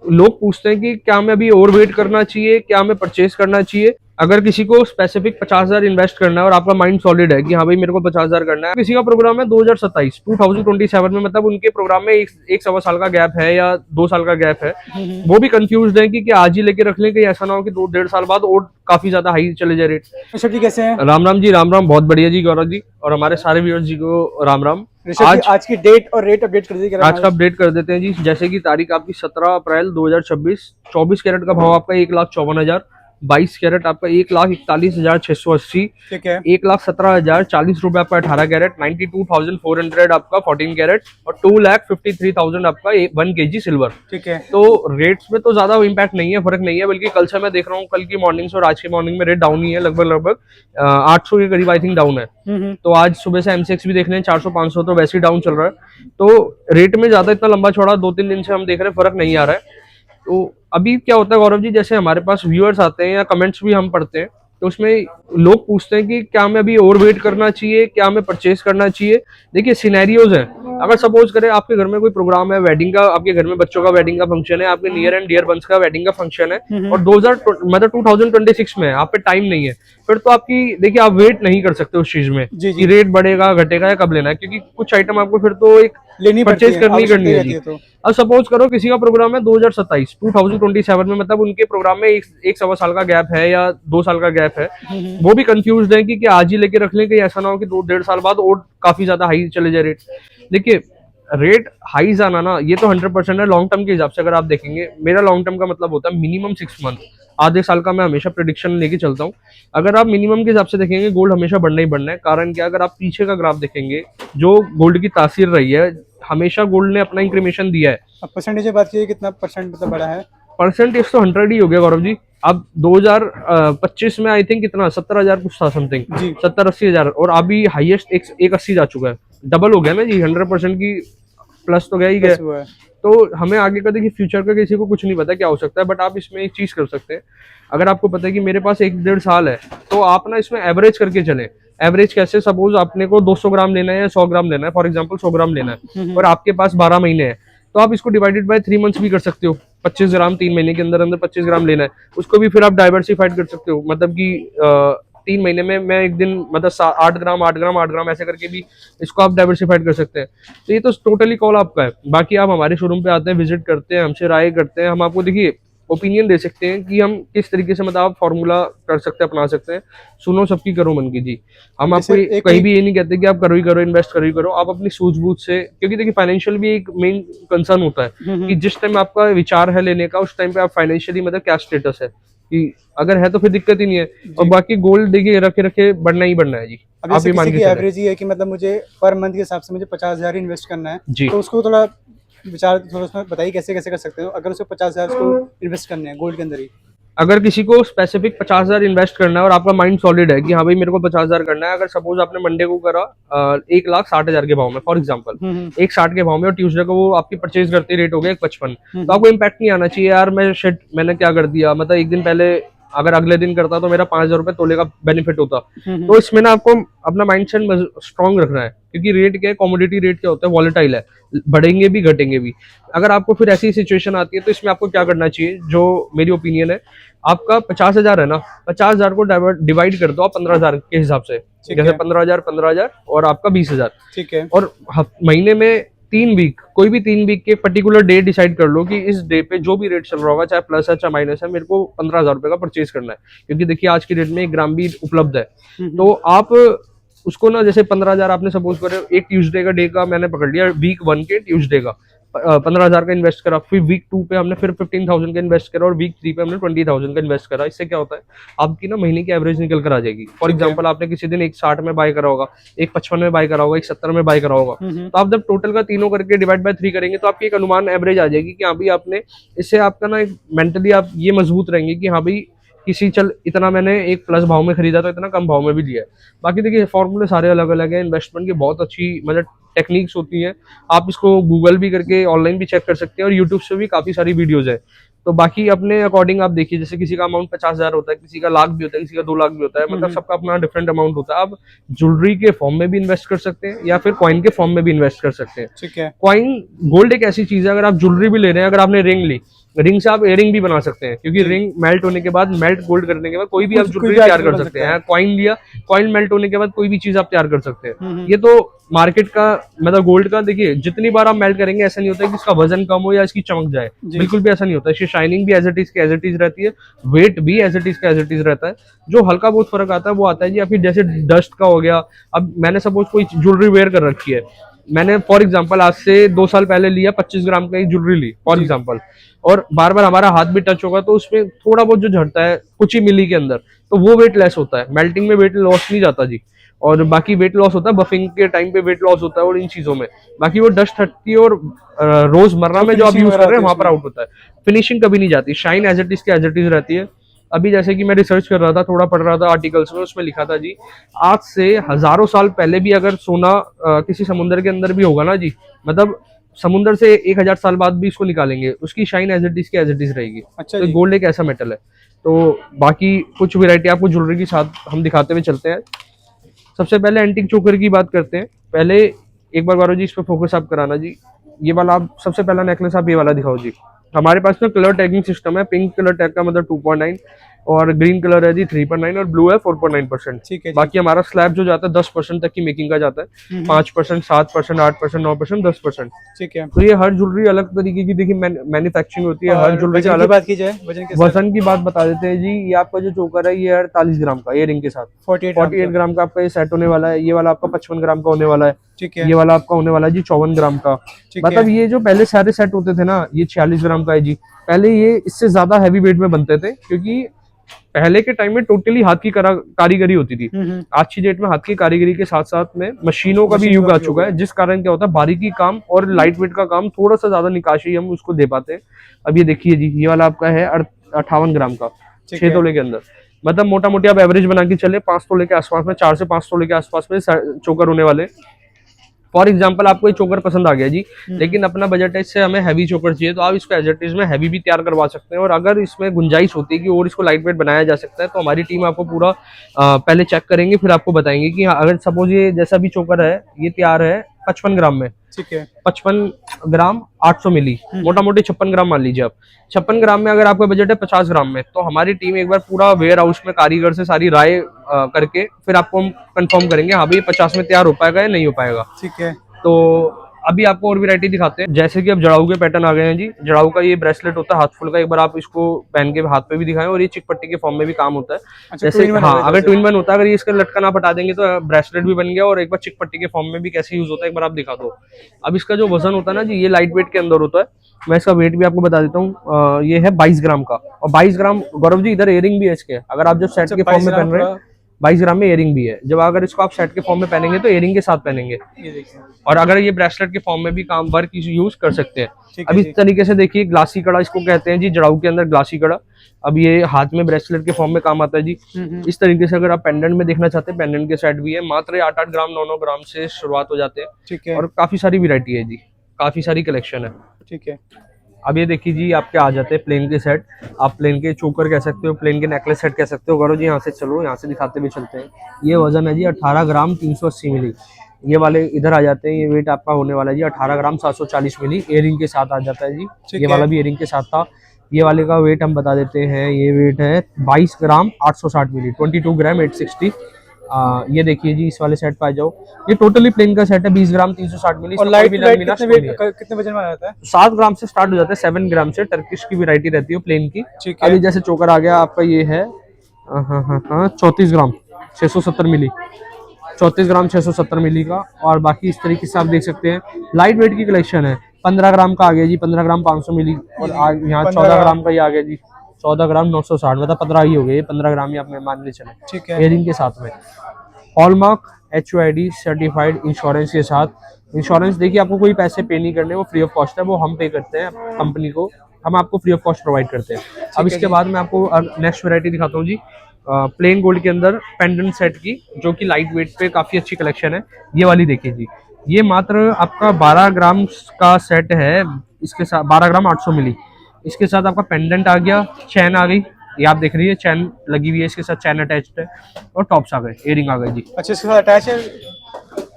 लोग पूछते हैं कि क्या हमें अभी और वेट करना चाहिए, क्या हमें परचेज करना चाहिए। अगर किसी को स्पेसिफिक 50,000 इन्वेस्ट करना है और आपका माइंड सॉलिड है कि हाँ भाई मेरे को 50,000 करना है, किसी का प्रोग्राम है 2027 में, मतलब उनके प्रोग्राम में एक सवा साल का गैप है या 2 साल का गैप है, वो भी कंफ्यूज है कि आज ही लेके रख लें, कहीं ऐसा ना हो कि 2-1.5 साल बाद और काफी ज्यादा हाई चले जाए रेट। ऋषभ जी कैसे हैं? राम राम जी, राम राम। बहुत बढ़िया जी गौरव जी, और हमारे सारे व्यूअर्स जी को राम राम। ऋषभ जी आज की डेट और रेट अपडेट कर दीजिए। आज का अपडेट कर देते हैं जी। जैसे कि तारीख आपकी 17 अप्रैल 2026। 24 कैरेट का भाव आपका 1,54,000। 22 कैरेट आपका 1,41,680। ठीक है। 1,17,040 रुपए आपका 18 कैरेट। 92,400 आपका 14 कैरेट। और 2,53,000 आपका 1 kg सिल्वर। ठीक है। तो रेट्स में तो ज्यादा इम्पैक्ट नहीं है, फर्क नहीं है, बल्कि कल से मैं देख रहा हूँ, कल की मॉर्निंग से और आज की मॉर्निंग में रेट डाउन ही है, लगभग 800 के करीब आई थिंक डाउन है। तो आज सुबह से एमसीएक्स भी देख रहे हैं 400-500, तो वैसे ही डाउन चल रहा है। तो रेट में ज्यादा इतना लंबा चौड़ा 2-3 दिन से हम देख रहे हैं, फर्क नहीं आ रहा है। तो अभी क्या होता है गौरव जी, जैसे हमारे पास व्यूअर्स आते हैं या कमेंट्स भी हम पढ़ते हैं, तो उसमें लोग पूछते हैं कि क्या हमें अभी और वेट करना चाहिए, क्या हमें परचेज करना चाहिए। देखिए सिनेरियोज हैं। अगर सपोज करें आपके घर में कोई प्रोग्राम है, वेडिंग का, आपके घर में बच्चों का वेडिंग का फंक्शन है, आपके नियर एंड डियर वंस का वेडिंग का फंक्शन है, और 2026 में है, आप पे टाइम नहीं है, फिर तो आपकी देखिए आप वेट नहीं कर सकते उस चीज में कि रेट बढ़ेगा घटेगा या कब लेना है, क्योंकि कुछ आइटम आपको फिर तो एक लेनी परचेज करनी है जी। तो अब सपोज करो किसी का प्रोग्राम है 2027 में, मतलब उनके प्रोग्राम में एक सवा साल का गैप है या 2 साल का गैप है, वो भी कंफ्यूज है कि आज ही लेके रख लें, कहीं ऐसा ना हो कि 2-1.5 साल बाद और काफी ज्यादा हाई चले जाए रेट। देखिए रेट हाई जाना ना, ये तो 100% है लॉन्ग टर्म के हिसाब से। अगर आप देखेंगे, मेरा लॉन्ग टर्म का मतलब होता है मिनिमम 6 मंथ, आधे साल का मैं हमेशा प्रिडिक्शन लेके चलता हूँ। अगर आप मिनिमम के हिसाब से देखेंगे, गोल्ड हमेशा बढ़ना ही बढ़ना है। कारण क्या, अगर आप पीछे का ग्राफ देखेंगे, जो गोल्ड की तासीर रही है, हमेशा गोल्ड ने अपना इंक्रीमेशन दिया है। अब परसेंटेज बात कीजिए, कितना परसेंट मतलब बढ़ा है? परसेंटेज तो 100 ही हो गया गौरव जी। अब 2025 में आई थिंक कितना 70,000 कुछ था समथिंग, 70-80 हजार, और अभी हाईएस्ट 180 जा चुका है। डबल हो गया ना जी, 100% की प्लस तो गया ही गया। तो हमें आगे का देखिए, फ्यूचर का किसी को कुछ नहीं पता क्या हो सकता है, बट आप इसमें एक चीज कर सकते हैं। अगर आपको पता है कि मेरे पास 1-1.5 साल है, तो आप ना इसमें एवरेज करके चले। एवरेज कैसे, सपोज आपने को 200 ग्राम लेना है या 100 ग्राम लेना है, फॉर एग्जाम्पल 100 ग्राम लेना है, और आपके पास 12 महीने हैं, तो आप इसको डिवाइडेड बाय 3 मंथ्स भी कर सकते हो। 25 ग्राम 3 महीने के अंदर अंदर 25 ग्राम लेना है, उसको भी फिर आप डाइवर्सिफाइड कर सकते हो। मतलब कि 3 महीने में मैं एक दिन मतलब 8 ग्राम 8 ग्राम 8 ग्राम ऐसे करके भी इसको आप डाइवर्सिफाइड कर सकते हैं। तो ये तो टोटली कॉल आपका है। बाकी आप हमारे शोरूम पे आते हैं, विजिट करते हैं, हमसे राय करते हैं, हम आपको देखिए ओपिनियन दे सकते हैं कि हम किस तरीके से मतलब आप फॉर्मूला कर सकते हैं, अपना सकते हैं। सुनो सबकी करो मन की जी। हम आपको कहीं भी ये नहीं कहते कि आप करो ही करो, इन्वेस्ट करो ही करो। आप अपनी सूझबूझ से, क्योंकि देखिए फाइनेंशियल भी एक मेन कंसर्न होता है कि जिस टाइम आपका विचार है लेने का, उस टाइम पे आप फाइनेंशियली मतलब क्या स्टेटस है, कि अगर है तो फिर दिक्कत ही नहीं है। और बाकी गोल्ड देखिए रखे रखे बढ़ना ही बढ़ना है जी। आप ये मान के एवरेज ही है कि मतलब मुझे पर मंथ के हिसाब से मुझे 50,000 इन्वेस्ट करना है जी, तो उसको थोड़ा विचार थोड़ा उसमें बताइए कैसे कैसे कर सकते हो, अगर उसको 50,000 को इन्वेस्ट करने हैं गोल्ड के अंदर ही। अगर किसी को स्पेसिफिक 50,000 इन्वेस्ट करना है और आपका माइंड सॉलिड है कि हाँ भाई मेरे को 50,000 करना है, अगर सपोज आपने मंडे को करा 1,60,000 के भाव में, फॉर एग्जांपल 1,60 के भाव में, और ट्यूसडे को वो आपकी परचेज करते रेट हो गया 1,55, तो आपको इम्पैक्ट नहीं आना चाहिए यार मैंने क्या कर दिया, मतलब एक दिन पहले अगर अगले दिन करता तो मेरा 5,000 रुपए तोले का बेनिफिट होता। तो इसमें ना आपको अपना माइंडसेट स्ट्रॉन्ग रखना है, क्योंकि रेट क्या है, कमोडिटी रेट क्या होता है, वॉलेटाइल है, बढ़ेंगे भी घटेंगे भी। अगर आपको फिर ऐसी सिचुएशन आती है, तो इसमें आपको क्या करना चाहिए, जो मेरी ओपिनियन है, आपका 50,000 है ना, 50,000 को डिवाइड कर दो आप 15,000 के हिसाब से, जैसे 15,000 और आपका 20,000, ठीक है। और महीने में 3 वीक, कोई भी 3 वीक के पर्टिकुलर डे डिसाइड कर लो कि इस डे पे जो भी रेट चल रहा होगा, चाहे प्लस है चाहे माइनस है, मेरे को 15,000 रुपए का परचेज करना है, क्योंकि देखिए आज की डेट में 1 ग्राम भी उपलब्ध है। तो आप उसको ना, जैसे 15,000 आपने सपोज करें, एक ट्यूसडे का डे का मैंने पकड़ लिया, वीक 1 के ट्यूसडे का 15,000 का इन्वेस्ट करा, फिर वीक 2 पे हमने फिर 15,000 का इन्वेस्ट करा, और वीक 3 पे हमने 20,000 का इन्वेस्ट करा। इससे क्या होता है, आपकी ना महीने की एवरेज निकल कर आ जाएगी। फॉर एग्जांपल आपने किसी दिन 1,60 में बाय करा होगा, 1,55 में बाय करा होगा, 1,70 में बाय करा होगा, तो आप जब टोटल का तीनों करके डिवाइड बाय 3 करेंगे, तो आपकी एक अनुमान एवरेज आ जाएगी कि हाँ भाई आपने, इससे आपका ना मेंटली आप ये मजबूत रहेंगे कि हाँ भाई किसी चल इतना मैंने एक प्लस भाव में खरीदा तो इतना कम भाव में भी लिया है। बाकी देखिए फॉर्मूले सारे अलग अलग है, इन्वेस्टमेंट की बहुत अच्छी मतलब टेक्निक्स होती हैं, आप इसको गूगल भी करके ऑनलाइन भी चेक कर सकते हैं, और यूट्यूब से भी काफी सारी वीडियोज है। तो बाकी अपने अकॉर्डिंग आप देखिए, जैसे किसी का अमाउंट 50,000 होता है, किसी का लाख भी होता है, किसी का 2 लाख भी होता है, मतलब सबका अपना डिफरेंट अमाउंट होता है। आप ज्वेलरी के फॉर्म में भी इन्वेस्ट कर सकते हैं, या फिर कॉइन के फॉर्म में भी इन्वेस्ट कर सकते हैं। ठीक है। कॉइन, गोल्ड एक ऐसी चीज है, अगर आप ज्वेलरी भी ले रहे हैं, अगर आपने रिंग ली, रिंग से आप इयरिंग भी बना सकते हैं, क्योंकि रिंग मेल्ट होने के बाद, मेल्ट गोल्ड करने के बाद कोई भी आप ज्वेलरी तैयार कर सकते हैं। कॉइन लिया, कॉइन मेल्ट होने के बाद कोई भी चीज आप तैयार कर सकते हैं। ये तो मार्केट का मतलब गोल्ड का, देखिए जितनी बार आप मेल्ट करेंगे ऐसा नहीं होता है कि इसका वजन कम हो या इसकी चमक जाए, बिल्कुल भी ऐसा नहीं होता है। इसकी शाइनिंग भी एज इट इज की एज इट इज रहती है, वेट भी एज इट इज का एज इट इज रहता है। जो हल्का बहुत फर्क आता है वो आता है जी आपकी जैसे डस्ट का हो गया। अब मैंने सपोज कोई ज्वेलरी वेयर कर रखी है, मैंने फॉर एग्जांपल आज से 2 साल पहले लिया, 25 ग्राम का एक ज्वेलरी ली फॉर एग्जांपल, और बार बार हमारा हाथ भी टच होगा तो उसमें थोड़ा बहुत जो झड़ता है कुछ ही मिली के अंदर, तो वो वेट लेस होता है। मेल्टिंग में वेट लॉस नहीं जाता जी, और बाकी वेट लॉस होता है बफिंग के टाइम पे, वेट लॉस होता है और इन चीजों में। बाकी वो डस्ट हटती है और रोजमर्रा में जो आप यूज कर रहे हैं वहां पर आउट होता है। फिनिशिंग कभी नहीं जाती, शाइन एज इट इज की एज इट इज रहती है। अभी जैसे कि मैं रिसर्च कर रहा था, थोड़ा पढ़ रहा था आर्टिकल्स में, उसमें लिखा था जी आज से हजारों साल पहले भी अगर सोना किसी समुद्र के अंदर भी होगा ना जी, मतलब समुद्र से 1000 साल बाद भी इसको निकालेंगे, उसकी शाइन एज इट इज की एज इट इज रहेगी। अच्छा तो गोल्ड एक ऐसा मेटल है। तो बाकी कुछ वैरायटी आपको ज्वेलरी के साथ हम दिखाते हुए चलते हैं। सबसे पहले एंटीक चोकर की बात करते हैं। पहले एक बार गौरव जी इस पर फोकस आप कराना जी। ये वाला आप सबसे पहला नेकलेस आप ये वाला दिखाओ जी। हमारे पास में कलर टैगिंग सिस्टम है। पिंक कलर टैग का मतलब 2.9 और ग्रीन कलर है जी 3.9 और ब्लू है 4.9%। ठीक है। बाकी हमारा स्लैब जो जाता है 10% तक की मेकिंग का जाता है, 5%, 7%, 8%, 9%, 10%। ठीक है। तो ये हर ज्वेलरी अलग तरीके की देखिए मैन्युफैक्चरिंग होती है, हर ज्वेलरी का अलग। बात की जाए वजन की बात बता देते हैं जी। ये आपका जो चोकर है ये 48 ग्राम का, ये रिंग के साथ 48 ग्राम का आपका ये सेट होने वाला है। ये वाला आपका 55 ग्राम का होने वाला है। ठीक है। ये वाला आपका होने वाला है जी 54 ग्राम का। मतलब ये जो पहले सारे सेट होते थे ना, ये 46 ग्राम का है जी। पहले ये इससे ज्यादा हैवी वेट में बनते थे, क्योंकि पहले के टाइम में टोटली हाथ की कारीगरी होती थी। आज की डेट में हाथ की कारीगरी के साथ साथ में मशीनों का भी युग आ चुका है, जिस कारण क्या होता है बारीकी काम और लाइट वेट का काम थोड़ा सा ज्यादा निकाशी हम उसको दे पाते हैं। अब ये देखिए जी, ये वाला आपका है 58 ग्राम का, 6 तोले के अंदर। मतलब मोटा मोटी आप एवरेज बना के चले 5 तोले के आसपास में, 4 से 5 तोले के आसपास में चोकर होने वाले। फॉर एग्जाम्पल आपको ये चोकर पसंद आ गया जी, लेकिन अपना बजट है, इससे हमें हैवी चोकर चाहिए, तो आप इसको एज इट इज में हैवी भी तैयार करवा सकते हैं। और अगर इसमें गुंजाइश होती है कि और इसको लाइट वेट बनाया जा सकता है, तो हमारी टीम आपको पूरा पहले चेक करेंगे, फिर आपको बताएंगे कि अगर सपोज ये जैसा भी चोकर है ये तैयार है 55 ग्राम में। ठीक है। 55 ग्राम 800 मिली, मोटा मोटी 56 ग्राम मान लीजिए आप। 56 ग्राम में अगर आपका बजट है 50 ग्राम में, तो हमारी टीम एक बार पूरा वेयर हाउस में कारीगर से सारी राय करके फिर आपको हम कंफर्म करेंगे हाँ भाई 50 में तैयार हो पाएगा या नहीं हो पाएगा। ठीक है। तो अभी आपको और वैरायटी दिखाते हैं। जैसे कि अब जड़ाऊ के पैटर्न आ गए हैं जी। जड़ाऊ का ये ब्रेसलेट होता है हाथ फुल का, एक बार आप इसको पहन के हाथ पे भी दिखाएं, और ये चिक पट्टी के फॉर्म में भी काम होता है। अच्छा, जैसे हाँ, अगर ट्विन वन होता है, अगर ये इसका लटकन आप हटा देंगे तो ब्रेसलेट भी बन गया, और एक बार चिक पट्टी के फॉर्म में भी कैसे यूज होता है एक बार आप दिखा दो। अब इसका जो वजन होता है ना जी, ये लाइट वेट के अंदर होता है। मैं इसका वेट भी आपको बता देता हूँ। ये है 22 ग्राम का, और 22 ग्राम गौरव जी इधर इयरिंग भी है इसके। अगर आप जब सेट के फॉर्म में पहन रहे हैं 22 ग्राम में इयरिंग भी है। जब अगर इसको आप सेट के फॉर्म में पहनेंगे तो इयरिंग के साथ पहनेंगे, और अगर ये ब्रेसलेट के फॉर्म में भी काम वर्क यूज कर सकते हैं। अब इस तरीके से देखिए, ग्लासी कड़ा इसको कहते हैं जी, जड़ाऊ के अंदर ग्लासी कड़ा। अब ये हाथ में ब्रेसलेट के फॉर्म में काम आता है जी। इस तरीके से अगर आप पेंडेंट में देखना चाहते हैं, पेंडेंट के सेट भी है। मात्र 8-8 ग्राम 9-9 ग्राम से शुरुआत हो जाते हैं। ठीक है। और काफी सारी वैरायटी है जी, काफी सारी कलेक्शन है। ठीक है। अब ये देखिए जी, आपके आ जाते हैं प्लेन के सेट। आप प्लेन के चोकर कह सकते हो, प्लेन के नेकलेस सेट कह सकते हो। गौरव जी यहाँ से चलो, यहाँ से दिखाते हुए चलते हैं। ये वजन है जी 18 ग्राम 380 मिली। ये वाले इधर आ जाते हैं। ये वेट आपका होने वाला है जी 18 ग्राम 740 मिली। इयरिंग के साथ आ जाता है जी। ये वाला भी इयरिंग के साथ था। ये वाले का वेट हम बता देते हैं। ये वेट है 22 ग्राम 860 मिली, 22 ग्राम 860। ये देखिए जी, इस वाले सेट पे आ जाओ। ये टोटली प्लेन का सेट है, 20 ग्राम 360 मिली। और लाइट कितने वजन में आ जाता है? 7 ग्राम से स्टार्ट हो जाता है, 7 ग्राम से। टर्किश की वैरायटी रहती है प्लेन की। अभी जैसे चोकर आ गया आपका, ये है 34 ग्राम 670 मिली, 34 ग्राम 670 मिली का। और बाकी इस तरीके से आप देख सकते हैं लाइट वेट की कलेक्शन है। 15 ग्राम का आ गया जी, 15 ग्राम 500 मिली। और यहाँ 14 ग्राम का ही आ गया जी, 14 ग्राम 960, मतलब 15 ही हो गए। 15 ग्राम ही आप मान ले चले। ठीक है। इयरिंग के साथ में हॉलमार्क HUID सर्टिफाइड इंश्योरेंस के साथ। इंश्योरेंस देखिए, आपको कोई पैसे पे नहीं करने, वो फ्री ऑफ कॉस्ट है, वो हम पे करते हैं कंपनी को। हम आपको फ्री ऑफ कॉस्ट प्रोवाइड करते हैं। अब इसके बाद मैं आपको नेक्स्ट वैरायटी दिखाता हूँ जी। प्लेन गोल्ड के अंदर पेंडेंट सेट की, जो कि लाइट वेट पे काफी अच्छी कलेक्शन है। ये वाली देखिए जी, ये मात्र आपका 12 ग्राम का सेट है। इसके साथ 12 ग्राम 800 मिली। इसके साथ आपका पेंडेंट आ गया, चैन आ गई, ये आप देख रही है चैन लगी हुई है, इसके साथ चैन अटैच्ड है, और टॉप्स आ गए, इयरिंग आ गए जी। अच्छा, इसके साथ अटैच है,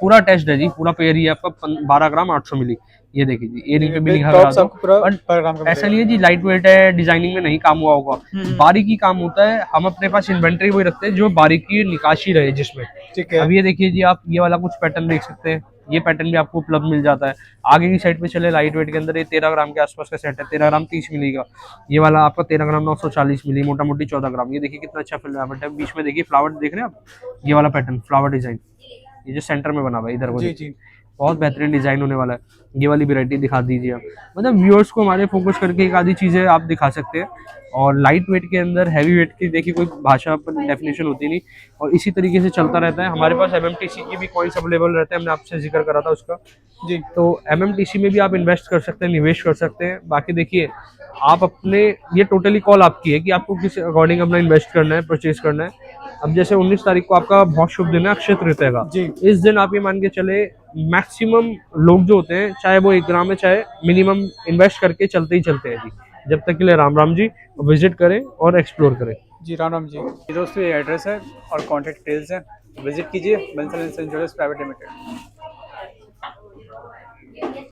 पूरा अटैच्ड है जी, पूरा पेयर ही है आपका 12 ग्राम 800 मिली। ये देखिए जी, ये रिंग पे भी लिखा टॉप्स करा आपको पूरा दो। पर ग्राम का ऐसा नहीं है जी लाइट वेट है, डिजाइनिंग में नहीं काम हुआ होगा, बारीकी काम होता है। हम अपने पास इन्वेंट्री वही रखते हैं जो बारीकी निकाशी रहे जिसमें। ठीक है। अब ये देखिए जी, आप ये वाला कुछ पैटर्न देख सकते हैं, ये पैटर्न भी आपको उपलब्ध मिल जाता है। आगे की साइड पे चले लाइट वेट के अंदर, ये 13 ग्राम के आसपास का सेट है, 13 ग्राम 30 मिली का। ये वाला आपका 13 ग्राम 940 मिली, मोटा मोटी 14 ग्राम। ये देखिए कितना अच्छा फिलामेंट है, बीच में देखिए फ्लावर देख रहे हैं आप, ये वाला पैटर्न फ्लावर डिजाइन, ये जो सेंटर में बना हुआ है इधर को, जी जी बहुत बेहतरीन डिजाइन होने वाला है। ये वाली वैरायटी दिखा दीजिए आप, मतलब व्यूअर्स को हमारे फोकस करके एक आधी चीजें आप दिखा सकते हैं। और लाइट वेट के अंदर हैवी वेट की देखिए कोई भाषा पर डेफिनेशन होती नहीं, और इसी तरीके से चलता रहता है। हमारे पास एमएमटीसी की भी कॉइन्स अवेलेबल रहते हैं, हमने आपसे जिक्र करा था उसका जी। तो एमएमटीसी में भी आप इन्वेस्ट कर सकते हैं, निवेश कर सकते हैं। बाकी देखिए आप अपने, ये टोटली कॉल आपकी है कि आपको किस अकॉर्डिंग अपना इन्वेस्ट करना है, परचेज करना है। अब जैसे 19 तारीख को आपका बहुत शुभ दिन है, अक्षय तृतीया का। जी। इस दिन आप ये मान के चले मैक्सिमम लोग जो होते हैं, चाहे वो 1 ग्राम है चाहे मिनिमम, इन्वेस्ट करके चलते ही चलते हैं जी। जब तक के लिए राम राम जी, विजिट करें और एक्सप्लोर करें जी। राम राम जी। ये दोस्तों ये एड्रेस है और कॉन्टैक्ट डिटेल्स हैं, विजिट कीजिए बंसल इंश्योरेंस प्राइवेट लिमिटेड।